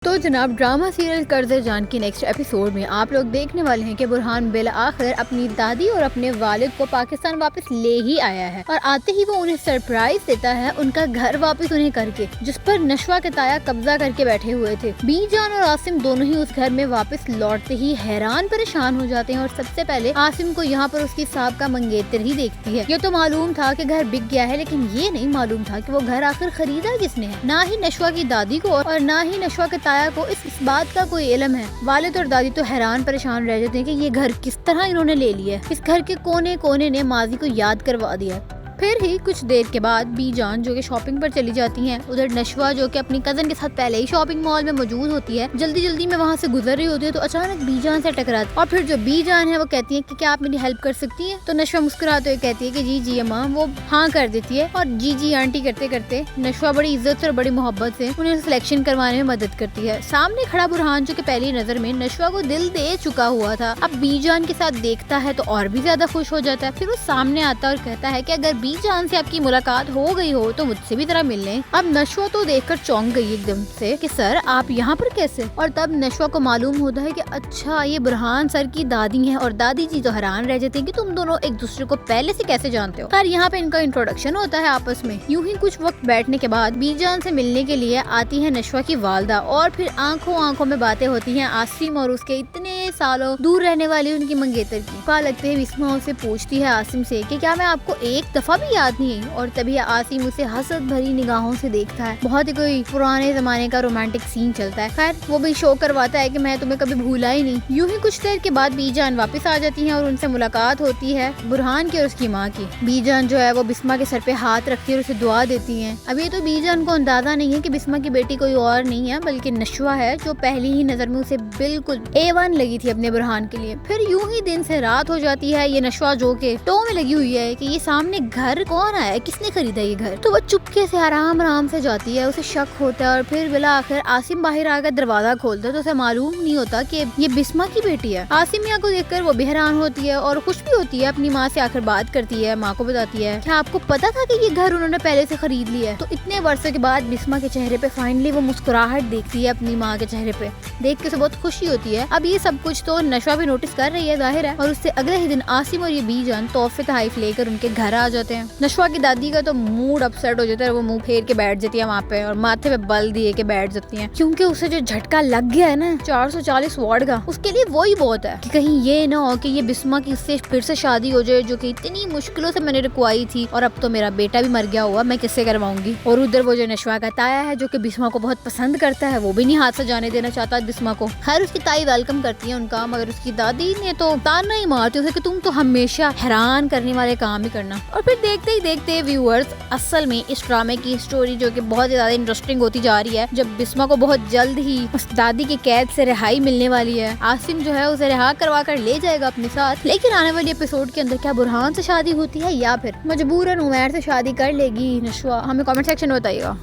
तो जनाब drama serial कर्ज़े जान की नेक्स्ट एपिसोड में आप लोग देखने वाले हैं कि बुरहान बिल आखिर अपनी दादी और अपने वालिद को पाकिस्तान वापस ले ही आया है और आते ही वो उन्हें सरप्राइज देता है उनका घर वापस उन्हें करके, जिस पर नशवा के ताया कब्जा करके बैठे हुए थे। बीजान और आसिम दोनों ही उस घर में वापस लौटते ही हैरान परेशान हो जाते हैं और सबसे पहले आसिम को यहाँ पर उसकी साहब मंगेतर ही देखती है। ये तो मालूम था कि घर बिक गया है, लेकिन ये नहीं मालूम था कि वो घर आखिर खरीदा किसने है। ना ही नशवा की दादी को और ना ही नशवा के ताया को इस बात का कोई इल्म है। वालिद और दादी तो हैरान परेशान रह जाते हैं कि ये घर किस तरह इन्होंने ले लिया है। इस घर के कोने कोने ने माजी को याद करवा दिया है। फिर ही कुछ देर के बाद बीजान जो कि शॉपिंग पर चली जाती हैं, उधर नशवा जो कि अपनी कजन के साथ पहले ही शॉपिंग मॉल में मौजूद होती है, जल्दी जल्दी में वहाँ से गुजर रही होती है तो अचानक बीजान से टकराती और फिर जो बीजान है वो कहती है कि क्या आप मेरी हेल्प कर सकती हैं। तो नशवा मुस्कुराते हुए कहती है कि जी जी अम्मा। वो हाँ कर देती है और जी जी आंटी करते करते नशवा बड़ी इज्जत और बड़ी मोहब्बत से उन्हें सिलेक्शन करवाने में मदद करती है। सामने खड़ा बुरहान जो कि पहली नजर में नशवा को दिल दे चुका हुआ था, अब बीजान के साथ देखता है तो और भी ज्यादा खुश हो जाता है। फिर वो सामने आता है और कहता है कि अगर बीजान से आपकी मुलाकात हो गई हो तो मुझसे भी जरा मिल लें। अब नशवा तो देखकर चौंक गई एकदम से कि सर आप यहाँ पर कैसे। और तब नशवा को मालूम होता है कि अच्छा ये बुरहान सर की दादी है और दादी जी तो हैरान रह जाती है कि तुम दोनों एक दूसरे को पहले से कैसे जानते हो। खैर यहाँ पे इनका इंट्रोडक्शन होता है आपस में। यूं ही कुछ वक्त बैठने के बाद बीजान से मिलने के लिए आती है नशवा की वालदा और फिर आंखों आंखों में बातें होती हैं आसिम और उसके इतने सालों दूर रहने वाली उनकी मंगेतर की। पा लगते है बिस्मा उसे पूछती है आसिम से कि क्या मैं आपको एक दफा भी याद नहीं आई, और तभी आसिम उसे हसद भरी निगाहों से देखता है। बहुत ही कोई पुराने जमाने का रोमांटिक सीन चलता है। खैर वो भी शो करवाता है कि मैं तुम्हें कभी भूला ही नहीं। यूं ही कुछ देर के बाद बीजान वापस आ जाती है और उनसे मुलाकात होती है बुरहान की और उसकी माँ की। बीजान जो है वो बिस्मा के सर पे हाथ रखती है और उसे दुआ देती है। अब ये तो बीजान को अंदाजा नहीं है कि बिस्मा की बेटी कोई और नहीं है बल्कि नशवा है, जो पहली ही नजर में उसे बिल्कुल A1 लगी थी अपने बुरहान के लिए। फिर यूं ही दिन से रात हो जाती है। ये नशवा जो के टो में लगी हुई है कि ये सामने घर कौन आया, किसने खरीदा ये घर। तो वो चुपके से आराम आराम से जाती है, उसे शक होता है और फिर बिला आखिर आसिम बाहर आकर दरवाजा खोलता है तो उसे मालूम नहीं होता कि ये बिस्मा की बेटी है। आसिम मियाँ को देखकर वो भी हैरान होती है और खुश भी होती है। अपनी माँ से आखिर बात करती है, माँ को बताती है क्या आपको पता था कि ये घर उन्होंने पहले से खरीद लिया है। तो इतने वर्षों के बाद बिस्मा के चेहरे पे फाइनली वो मुस्कुराहट देखती है अपनी माँ के चेहरे पे, देख के उसे बहुत खुशी होती है। अब ये सब कुछ तो नशवा भी नोटिस कर रही है जाहिर है, और उससे अगले ही दिन आसिम और ये बीजान तोहफे तहफ लेकर उनके घर आ जाते हैं। नशवा की दादी का तो मूड अपसेट हो जाता है, वो मुंह फेर के बैठ जाती है वहाँ पे और माथे पे बल दिए के बैठ जाती है, क्योंकि उसे जो झटका लग गया है ना 440 वाट का, उसके लिए वही बहुत है कि कहीं ये ना हो कि ये बिस्मा की इससे फिर से शादी हो जाए जो कि इतनी मुश्किलों से मैंने रुकवाई थी, और अब तो मेरा बेटा भी मर गया हुआ, मैं किससे करवाऊंगी। और उधर वो जो नशवा का ताया है जो कि बिस्मा को बहुत पसंद करता है, वो भी नहीं हाथ से जाने देना चाहता बिस्मा को। खैर उसकी ताई वेलकम करती है उनका, मगर उसकी दादी ने तो ताना ही मारती उसे कि तुम तो हमेशा हैरान करने वाले काम ही करना। और फिर देखते ही देखते व्यूअर्स असल में इस ड्रामे की स्टोरी जो कि बहुत ज्यादा इंटरेस्टिंग होती जा रही है, जब बिस्मा को बहुत जल्द ही उस दादी की कैद से रिहाई मिलने वाली है। आसिम जो है उसे रिहा करवा कर ले जाएगा अपने साथ, लेकिन आने वाली एपिसोड के अंदर क्या बुरहान से शादी होती है या फिर मजबूरन उमैर से शादी कर लेगी नशवा, हमें कमेंट सेक्शन में बताइएगा।